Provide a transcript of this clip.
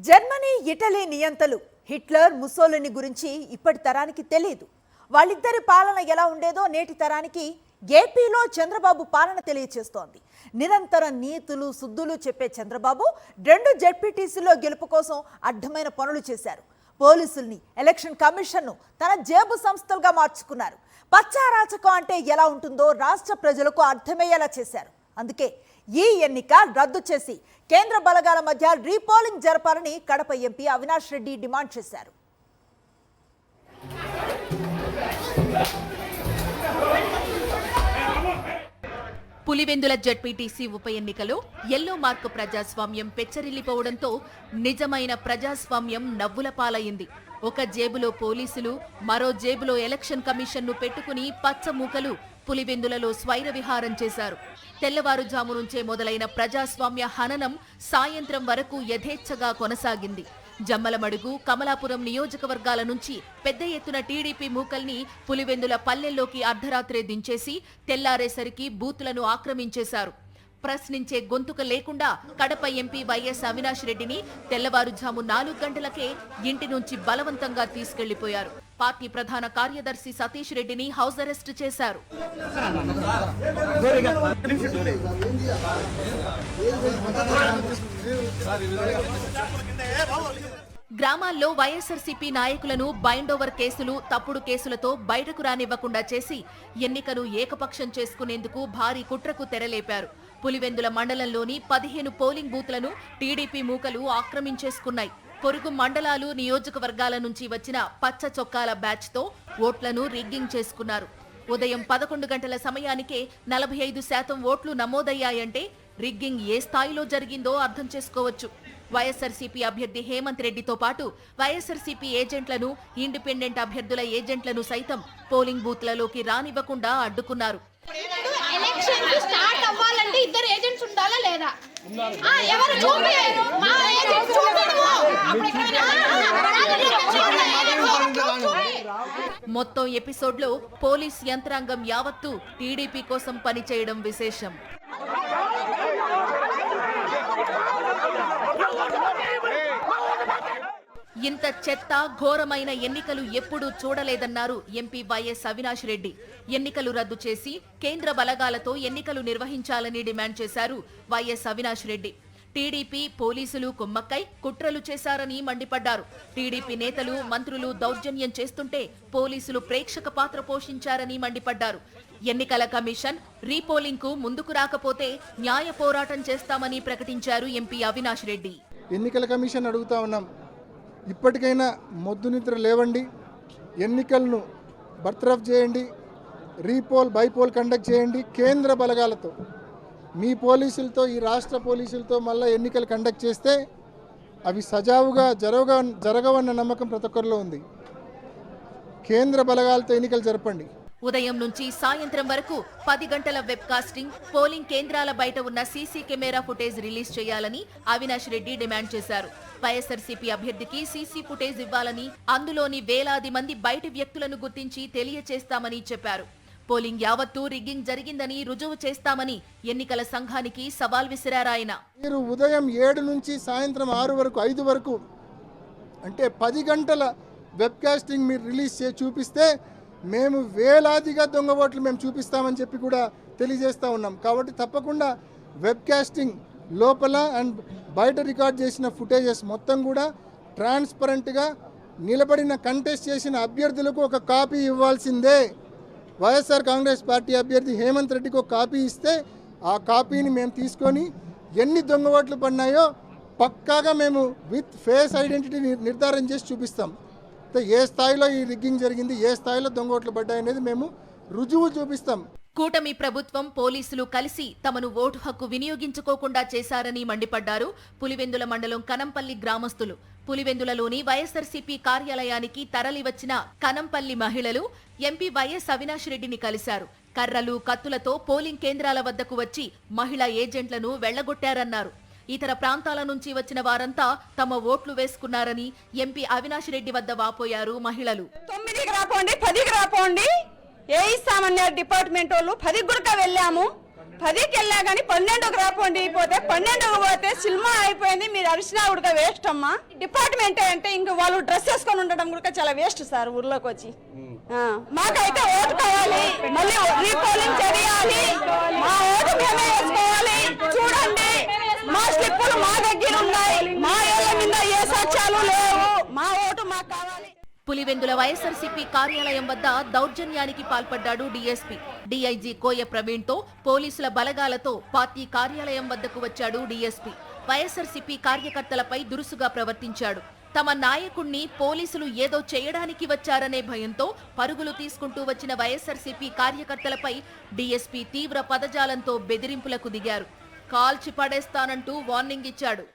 Germany Italy నియంతలు Hitler Mussolini గురించి ఇప్పటి తరానికి తెలియదు. వాళ్ళిద్దరి పాలన ఎలా ఉండేదో నేటి తరానికి ఏపీలో చంద్రబాబు పాలన తెలియచేస్తోంది. నిరంతరం నీతులు సుద్దులు చెప్పే చంద్రబాబు 2 జెడ్పీటీసీలో గెలుపు కోసం అడ్డమైన పనులు చేశారు. పోలీసుల్ని, ఎలక్షన్ కమిషన్ను తన జేబు సంస్థలుగా మార్చుకున్నారు. పచ్చారాచకం అంటే ఎలా ఉంటుందో రాష్ట్ర ప్రజలకు అర్థమయ్యేలా చేశారు. అందుకే ఈ ఎన్నిక రద్దు చేసి కేంద్ర బలగాల మధ్య రీపోలింగ్ జరపాలని కడప ఎంపీ అవినాష్ రెడ్డి డిమాండ్ చేశారు. పులివెందుల జెడ్పీటీసీ ఉప ఎన్నికలో ఎల్లో మార్క్ ప్రజాస్వామ్యం పెచ్చరిల్లిపోవడంతో నిజమైన ప్రజాస్వామ్యం నవ్వుల పాలయ్యింది. ఒక జేబులో పోలీసులు, మరో జేబులో ఎలక్షన్ కమిషన్ను పెట్టుకుని పచ్చమూకలు పులివెందులలో స్వైర విహారం చేశారు. తెల్లవారుజాము నుంచే మొదలైన ప్రజాస్వామ్య హననం సాయంత్రం వరకు యథేచ్ఛగా కొనసాగింది. జమ్మలమడుగు, కమలాపురం నియోజకవర్గాల నుంచి పెద్ద ఎత్తున టీడీపీ మూకల్ని పులివెందుల పల్లెల్లోకి అర్ధరాత్రే దించేసి తెల్లారేసరికి బూతులను ఆక్రమించేశారు. ప్రశ్నించే గొంతుక లేకుండా కడప ఎంపీ వైఎస్ అవినాష్ రెడ్డిని తెల్లవారుజాము 4 గంటలకే ఇంటి నుంచి బలవంతంగా తీసుకెళ్లిపోయారు. పార్టీ ప్రధాన కార్యదర్శి సతీష్ రెడ్డిని హౌస్ అరెస్ట్ చేశారు. గ్రామాల్లో వైఎస్ఆర్సీపీ నాయకులను బైండోవర్ కేసులు, తప్పుడు కేసులతో బయటకు రానివ్వకుండా చేసి ఎన్నికను ఏకపక్షం చేసుకునేందుకు భారీ కుట్రకు తెరలేపారు. పులివెందుల మండలంలోని 15 పోలింగ్ బూత్లను టీడీపీ మూకలు ఆక్రమించేసుకున్నాయి. పొరుగు మండలాలు, నియోజకవర్గాల నుంచి వచ్చిన పచ్చ చొక్కాల బ్యాచ్తో ఓట్లను రిగ్గింగ్ చేసుకున్నారు. ఉదయం 11 గంటల సమయానికే 45% ఓట్లు నమోదయ్యాయంటే రిగ్గింగ్ ఏ స్థాయిలో జరిగిందో అర్థం చేసుకోవచ్చు. వైఎస్ఆర్సీపీ అభ్యర్థి హేమంత్ రెడ్డితో పాటు వైఎస్ఆర్సీపీ ఏజెంట్లను, ఇండిపెండెంట్ అభ్యర్థుల ఏజెంట్లను సైతం పోలింగ్ బూత్లలోకి రానివ్వకుండా అడ్డుకున్నారు. మొత్తం ఎపిసోడ్లో పోలీస్ యంత్రాంగం యావత్తు టీడీపీ కోసం పనిచేయడం విశేషం. ఇంత చెత్త, ఘోరమైన ఎన్నికలు ఎప్పుడూ చూడలేదన్నారు ఎంపీ వైఎస్ అవినాష్ రెడ్డి. ఎన్నికలు రద్దు చేసి కేంద్ర బలగాలతో ఎన్నికలు నిర్వహించాలని డిమాండ్ చేశారు వైఎస్ అవినాష్ రెడ్డి. టీడీపీ, పోలీసులు కుమ్మక్కై కుట్రలు చేశారని మండిపడ్డారు. టీడీపీ నేతలు, మంత్రులు దౌర్జన్యం చేస్తుంటే పోలీసులు ప్రేక్షక పాత్ర పోషించారని మండిపడ్డారు. ఎన్నికల కమిషన్ రీపోలింగ్ కు ముందుకు రాకపోతే న్యాయ పోరాటం చేస్తామని ప్రకటించారు ఎంపీ అవినాష్ రెడ్డి. ఎన్నికల కమిషన్ అడుగుతా ఉన్నాం, ఇప్పటికైనా మొద్దు నిద్ర లేవండి, ఎన్నికలను బర్తరఫ్ చేయండి, రీపోల్, బైపోల్ కండక్ట్ చేయండి. కేంద్ర బలగాలతో, మీ పోలీసులతో, ఈ రాష్ట్ర పోలీసులతో మళ్ళీ ఎన్నికలు కండక్ట్ చేస్తే అవి సజావుగా జరగవన్న నమ్మకం ప్రతి ఒక్కరిలో ఉంది. కేంద్ర బలగాలతో ఎన్నికలు జరపండి. ఉదయం నుంచి సాయంత్రం వరకు 10 గంటల వెబ్ కాస్టింగ్, పోలింగ్ కేంద్రాల బయట ఉన్న సీసీ కెమెరా ఫుటేజ్ రిలీజ్ చేయాలని అవినాష్ రెడ్డి డిమాండ్ చేశారు. వైఎస్ఆర్సీపీ అభ్యర్థికి సీసీ ఫుటేజ్ ఇవ్వాలని, అందులోని వేలాది మంది బయటి వ్యక్తులను గుర్తించి తెలియచేస్తామని చెప్పారు. పోలింగ్ యావత్తూ రిగ్గింగ్ జరిగిందని రుజువు చేస్తామని ఎన్నికల సంఘానికి సవాల్ విసిరారాయన. మీరు ఉదయం 7 నుంచి సాయంత్రం 6 వరకు, 5 వరకు అంటే 10 గంటల వెబ్ కాస్టింగ్ మీరు రిలీజ్ చేసి చూపిస్తే మేము వేలాదిగా దొంగ ఓట్లు మేము చూపిస్తామని చెప్పి కూడా తెలియజేస్తూ ఉన్నాం. కాబట్టి తప్పకుండా వెబ్ కాస్టింగ్ లోపల అండ్ బయట రికార్డ్ చేసిన ఫుటేజెస్ మొత్తం కూడా ట్రాన్స్పరెంట్గా నిలబడిన కంటెస్ట్ చేసిన అభ్యర్థులకు ఒక కాపీ ఇవ్వాల్సిందే. వైఎస్ఆర్ కాంగ్రెస్ పార్టీ అభ్యర్థి హేమంత్ రెడ్డికి ఒక కాపీ ఇస్తే ఆ కాపీని మేము తీసుకొని ఎన్ని దొంగ ఓట్లు పడినాయో పక్కాగా మేము విత్ ఫేస్ ఐడెంటిటీ నిర్ధారణ చేసి చూపిస్తాం. ఏ స్థాయిలో ఈ రిగ్గింగ్ జరిగింది, ఏ స్థాయిలో దొంగ ఓట్లు పడ్డాయనేది మేము రుజువు చూపిస్తాం. కూటమి ప్రభుత్వం, పోలీసులు కలిసి తమను ఓటు హక్కు వినియోగించుకోకుండా చేశారని మండిపడ్డారు పులివెందుల మండలం కనంపల్లి గ్రామస్తులు. పులివెందులలోని వైఎస్ఆర్సీపీ కార్యాలయానికి తరలివచ్చిన కనంపల్లి మహిళలు ఎంపీ వైఎస్ అవినాష్ రెడ్డిని కలిశారు. కర్రలు, కత్తులతో పోలింగ్ కేంద్రాల వద్దకు వచ్చి మహిళా ఏజెంట్లను వెళ్లగొట్టారన్నారు. ఇతర ప్రాంతాల నుంచి వచ్చిన వారంతా తమ ఓట్లు వేసుకున్నారని ఎంపీ అవినాష్ రెడ్డి వద్ద వాపోయారు మహిళలు. 9కి రాపోండి, 10కి రాపోండి, ఏ ఇస్తామన్నారు డిపార్ట్మెంట్ వాళ్ళు. 10కి కూడా వెళ్ళాము, 10కి వెళ్ళా కానీ 12కి రాపోండి పోతే 12కి పోతే సినిమా అయిపోయింది. మీరు అరిసినా కూడా వేస్ట్ అమ్మా. డిపార్ట్మెంట్ అంటే ఇంక వాళ్ళు డ్రెస్ వేసుకొని ఉండడం కూడా చాలా వేస్ట్ సార్ ఊర్లోకి వచ్చి. మాకైతే ఓటు కావాలి, మళ్ళీ రీపోలింగ్ చేయాలి, మా ఓటు మేమే వేసుకోవాలి. చూడండి మా స్లిప్పులు మా దగ్గర ఉన్నాయి, మా ఏళ్ళ మీద ఏ సాక్ష్యాలు లేవు, మా ఓటు మాకు కావాలి. పులివెందుల వైఎస్ఆర్సీపీ కార్యాలయం వద్ద దౌర్జన్యానికి పాల్పడ్డాడు డీఎస్పీ. డీఐజీ కోయ ప్రవీణ్ తో పోలీసుల బలగాలతో పార్టీ కార్యాలయం వద్దకు వచ్చాడు డీఎస్పీ. వైఎస్ఆర్సీపీ కార్యకర్తలపై దురుసుగా ప్రవర్తించాడు. తమ నాయకుణ్ణి పోలీసులు ఏదో చేయడానికి వచ్చారనే భయంతో పరుగులు తీసుకుంటూ వచ్చిన వైఎస్ఆర్సీపీ కార్యకర్తలపై డీఎస్పీ తీవ్ర పదజాలంతో బెదిరింపులకు దిగారు. కాల్చి పడేస్తానంటూ వార్నింగ్ ఇచ్చాడు.